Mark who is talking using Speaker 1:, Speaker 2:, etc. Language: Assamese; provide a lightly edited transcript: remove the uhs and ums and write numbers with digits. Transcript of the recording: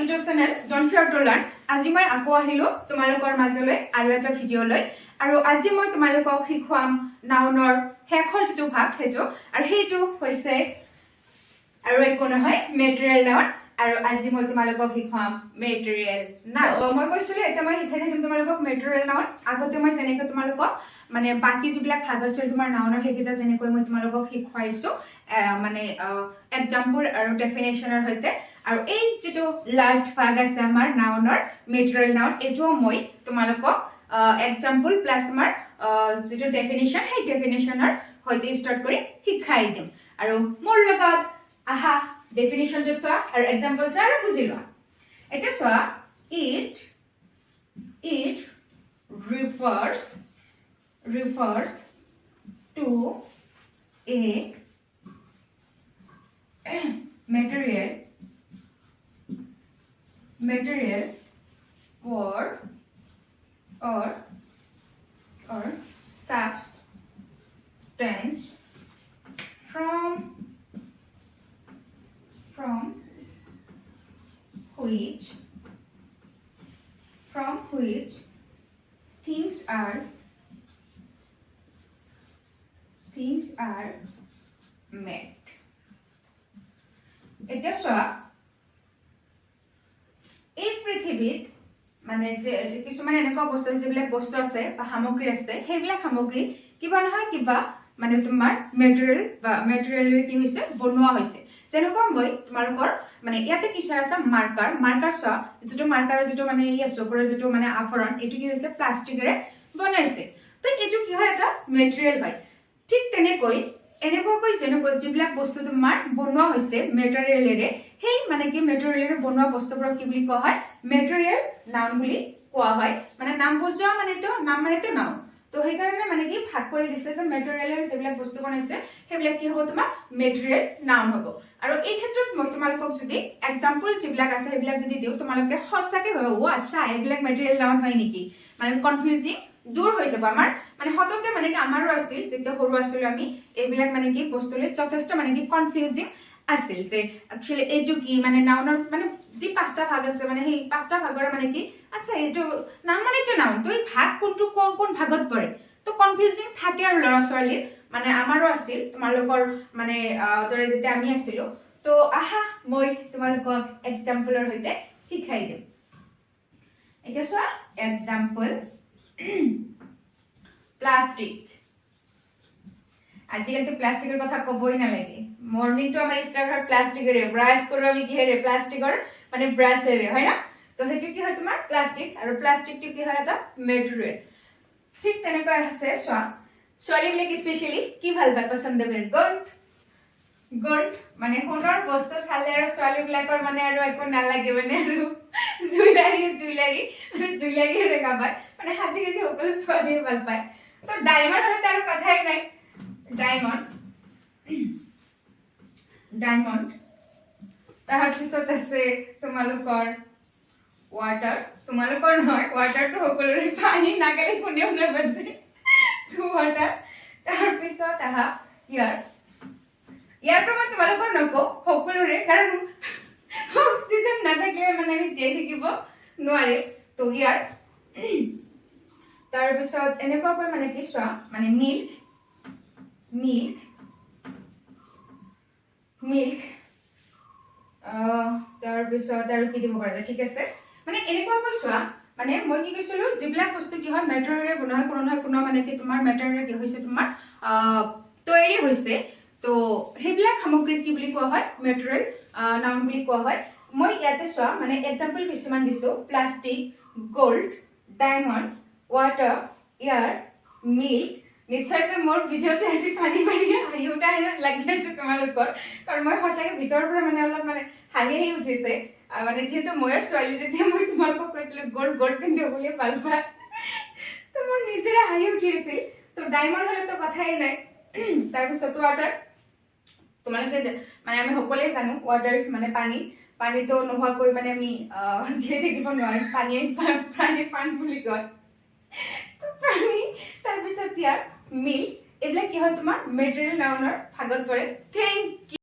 Speaker 1: YouTube channel don't ফিয়াৰ two learn. আজি মই আকৌ আহিলো তোমালোকৰ মাজলৈ আৰু এটা ভিডিঅ' লৈ। আৰু আজি মই তোমালোকক শিকাম নাউনৰ শেষৰ যিটো ভাগ সেইটো, আৰু সেইটো হৈছে আৰু একো নহয় মেটেৰিয়েল নাউন। আৰু আজি মই তোমালোকক শিকাম মেটেৰিয়েল নাউন। মই কৈছিলো এতিয়া মই শিকাই থাকিম তোমালোকক মেটেৰিয়েল নাউন। আগতে মই যেনেকৈ তোমালোকক মানে বাকি যিবিলাক ভাগ আছিল তোমাৰ নাউনৰ সেইকেইটা যেনেকৈ মই তোমালোকক শিকাইছো মানে এক্সাম্পল আৰু ডেফিনেশ্যনৰ সৈতে, আৰু এই যেটো লাষ্ট ভাগ আছে আমাৰ নাউনৰ মেটেৰিয়েল নাউন, এইটোও মই তোমালোকক এক্সাম্পল প্লাস তোমাৰ যেটো ডেফিনেশ্যন সেই ডেফিনেশ্যনৰ সৈতে স্টাৰ্ট কৰি শিকাই দিম। আৰু মোৰ লগত আহা ডেফিনেশ্যনটো চোৱা আৰু এক্সাম্পল চোৱা আৰু বুজি লোৱা। এতিয়া চোৱা, it refers to a material or substance from which things are made. এতিয়া চোৱা, এই পৃথিৱীত মানে যে কিছুমান এনেকুৱা বস্তু যিবিলাক বস্তু আছে বা সামগ্ৰী আছে, সেইবিলাক সামগ্ৰী কিবা নহয় কিবা মানে তোমাৰ মেটেৰিয়েল কি হৈছে বনোৱা হৈছে। যেনেকুৱা মই তোমালোকৰ মানে ইয়াতে কিছু আছে মাৰ্কাৰ চোৱা, যিটো মাৰ্কাৰৰ যিটো মানে চকুৰ যিটো মানে আৱৰণ, এইটো কি হৈছে প্লাষ্টিকেৰে বনাইছে। তো এইটো কি হয়, এটা মেটেৰিয়েল হয়। ঠিক তেনেকৈ এনেকুৱাকৈ যেনেকৈ যিবিলাক বস্তু তোমাৰ বনোৱা হৈছে মেটেৰিয়েলেৰে, সেই মানে কি মেটেৰিয়েলেৰে বনোৱা বস্তুবোৰক কি বুলি কোৱা হয়, মেটেৰিয়েল নাউন বুলি কোৱা হয়। মানে নাম বুজোৱা মানেতো নাম মানেতো নাউন। তো সেইকাৰণে মানে কি ভাগ কৰি দিছে যে মেটেৰিয়েলেৰে যিবিলাক বস্তু বনাইছে সেইবিলাক কি হ'ব, তোমাৰ মেটেৰিয়েল নাউন হ'ব। আৰু এই ক্ষেত্ৰত মই তোমালোকক যদি এক্সাম্পল যিবিলাক আছে সেইবিলাক যদি দিওঁ, তোমালোকে সঁচাকে ভাবিব ও আচ্ছা এইবিলাক মেটেৰিয়েল নাউন হয় নেকি, মানে কনফিউজিং দূৰ হৈ যাব আমাৰ। মানে সততে মানে কি আমাৰো আছিল, যেতিয়া সৰু আছিলো আমি এইবিলাক মানে কি বস্তুলে যথেষ্ট মানে কি কনফিউজিং আছিল যে একচুয়ালি এইটো কি, মানে নাউনৰ মানে যি পাঁচটা ভাগ আছে মানে সেই পাঁচটা ভাগৰে মানে কি আচ্ছা এইটো নাম মানেতো নাউন, তো এই ভাগ কোনটো কোন ভাগত পৰে, তো কনফিউজিং থাকে আৰু ল'ৰা ছোৱালী মানে আমাৰো আছিল তোমালোকৰ মানে দৰে যেতিয়া আমি আছিলো। তো আহা মই তোমালোকক এক্সাম্পলৰ সৈতে শিকাই দিম। এতিয়া চোৱা এক্সাম্পল, প্লাষ্টিক। আজিকালিতো প্লাষ্টিকৰ কথা কবই নালাগে। মৰ্নিংটো আমাৰ ষ্টাৰ্ট হয় প্লাষ্টিকেৰে, ব্ৰাছ কৰো আমি কিহেৰে, প্লাষ্টিকৰ মানে ব্ৰাছেৰে, হয় না? তো সেইটো কি হয় তোমাৰ প্লাষ্টিক, আৰু প্লাষ্টিকটো কি হয় এটা মেটেৰিয়েল। ঠিক তেনেকৈ আছে চোৱা, ছোৱালীবিলাক স্পেচিয়েলি কি ভাল পায়, পছন্দ কৰে গল্ড মানে সোণৰ বস্তু চালে আৰু ছোৱালীবিলাকৰ মানে আৰু একো নালাগে, মানে আৰু জুৱেলাৰী দেখা পায়, মানে সাজি কাজি সকলো ছোৱালীয়ে ভাল পায়। তো ডায়মণ্ড হলে তাৰ কথাই নাই, ডায়মণ্ড তাৰ পিছত আছে তোমালোকৰ ৱাটাৰ, তোমালোকৰ নহয় ৱাটাৰটো সকলোৰে, পানী নাগালে কোনেও নাবাজে, ৱাটাৰ। তাৰ পিছত আহা ইয়াৰটো মই তোমালোকৰ নকওঁ, সকলোৰে, কাৰণ অক্সিজেন নাথাকিলে মানে আমি জীয়াই থাকিব নোৱাৰে। তো ইয়াৰ তাৰ পিছত এনেকুৱাকৈ মানে কি চোৱা, মানে মিল্ক তাৰ পিছত আৰু কি দিব পৰা যায়, ঠিক আছে। মানে এনেকুৱাকৈ চোৱা, মানে মই কি কৈছিলো যিবিলাক বস্তু কি হয় মেটেৰিয়েলেৰে বনোৱা হয়, কোনো নহয় কোনো মানে কি তোমাৰ মেটেৰিয়েল কি হৈছে তোমাৰ তৈয়াৰী হৈছে, তো সেইবিলাক সামগ্ৰীক কি বুলি কোৱা হয়, মেটেৰিয়েল নাউন বুলি কোৱা হয়। মই ইয়াতে চোৱা মানে এক্সাম্পল কিছুমান দিছো, plastic, gold, diamond, water, air, milk. নিশ্চয়কৈ মোৰ ভিডিঅ'টো আজি পানী হাঁহি উঠা লাগি আছে তোমালোকৰ, কাৰণ মই সঁচাকৈ ভিতৰৰ পৰা মানে অলপ মানে হাঁহি উঠিছে। মানে যিহেতু ময়ো ছোৱালী, যেতিয়া মই তোমালোকক কৈছিলো গল্ড পিন্ধো বুলি ভাল পায়, তো মোৰ নিজৰে হাঁহি উঠি আছিল। তো ডায়মণ্ড হলেতো কথাই নাই। তাৰপিছত ৱাটাৰ, তোমালোকে মানে আমি সকলোৱে জানো ৱাটাৰ মানে পানীটো নোহোৱাকৈ মানে আমি জীয়াই থাকিব নোৱাৰিম, পানীৰ পাণ বুলি কয়, পানী। তাৰপিছত ইয়াৰ মিল্ক, এইবিলাক কি হয় তোমাৰ মেটেৰিয়েল নাউনৰ ভাগত পৰে। থেংক